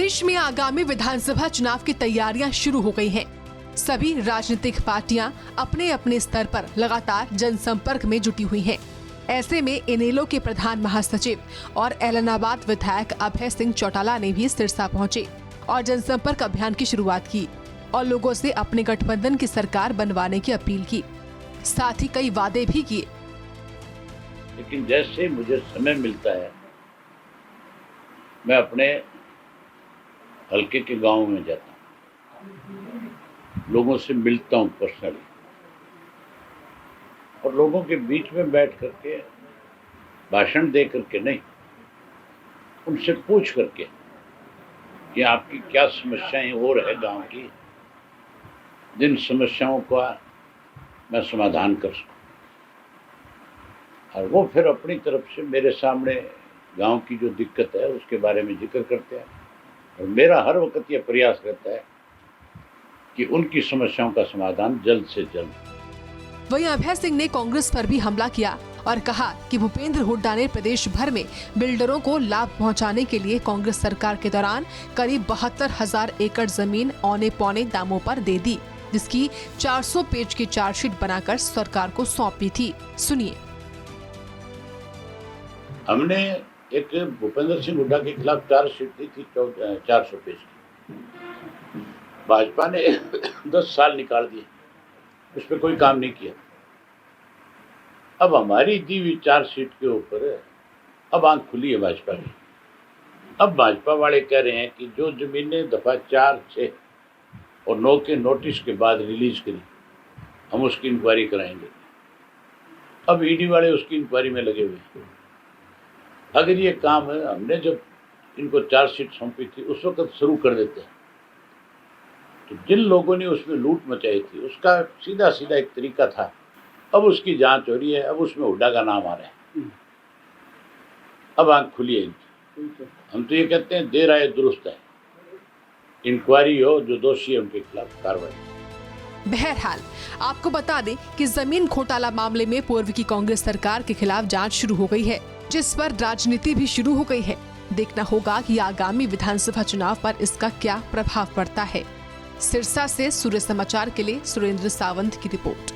प्रदेश में आगामी विधानसभा चुनाव की तैयारियां शुरू हो गई हैं। सभी राजनीतिक पार्टियां अपने अपने स्तर पर लगातार जनसंपर्क में जुटी हुई हैं। ऐसे में इनेलो के प्रधान महासचिव और ऐलनाबाद विधायक अभय सिंह चौटाला ने भी सिरसा पहुंचे और जनसंपर्क अभियान की शुरुआत की और लोगों से अपने गठबंधन की सरकार बनवाने की अपील की। साथ ही कई वादे भी किए। लेकिन जैसे मुझे समय मिलता है मैं अपने हल्के के गांव में जाता हूँ, लोगों से मिलता हूँ पर्सनली और लोगों के बीच में बैठ करके भाषण दे करके नहीं, उनसे पूछ करके कि आपकी क्या समस्याएं और है गांव की, जिन समस्याओं का मैं समाधान कर सकूं। और वो फिर अपनी तरफ से मेरे सामने गांव की जो दिक्कत है उसके बारे में जिक्र करते हैं और मेरा हर वक्त ये प्रयास रहता है कि उनकी समस्याओं का समाधान जल्द से जल्द। वहीं अभय सिंह ने कांग्रेस पर भी हमला किया और कहा कि भूपेंद्र हुड्डा ने प्रदेश भर में बिल्डरों को लाभ पहुंचाने के लिए कांग्रेस सरकार के दौरान करीब 72,000 एकड़ जमीन औने पौने दामों पर दे दी, जिसकी 400 पेज की चार्जशीट बनाकर सरकार को सौंपी थी। सुनिए। हमने एक भूपेंद्र सिंह हुड्डा के खिलाफ चार्जशीट दी थी 400 पेज की। भाजपा ने 10 साल निकाल दिए, उस पर कोई काम नहीं किया। अब हमारी दी हुई चार्जशीट के ऊपर अब आंख खुली है भाजपा की। अब भाजपा वाले कह रहे हैं कि जो जमीनें दफा 4, 6 और 9 के नोटिस के बाद रिलीज करी, हम उसकी इंक्वायरी कराएंगे। अब ईडी वाले उसकी इंक्वायरी में लगे हुए हैं। अगर ये काम है हमने जब इनको चार्जशीट सौंपी थी उस वक्त शुरू कर देते हैं, तो जिन लोगों ने उसमें लूट मचाई थी उसका सीधा सीधा एक तरीका था। अब उसकी जांच हो रही है, अब उसमें हुड्डा का नाम आ रहा है। अब आंख खुली है इनकी। हम तो ये कहते हैं देर आए दुरुस्त है, इंक्वायरी हो, जो दोषी है उनके खिलाफ कार्रवाई। बहरहाल आपको बता दें कि जमीन घोटाला मामले में पूर्व की कांग्रेस सरकार के खिलाफ जांच शुरू हो गई है, जिस पर राजनीति भी शुरू हो गई है। देखना होगा कि आगामी विधानसभा चुनाव पर इसका क्या प्रभाव पड़ता है। सिरसा से सूर्य समाचार के लिए सुरेंद्र सावंत की रिपोर्ट।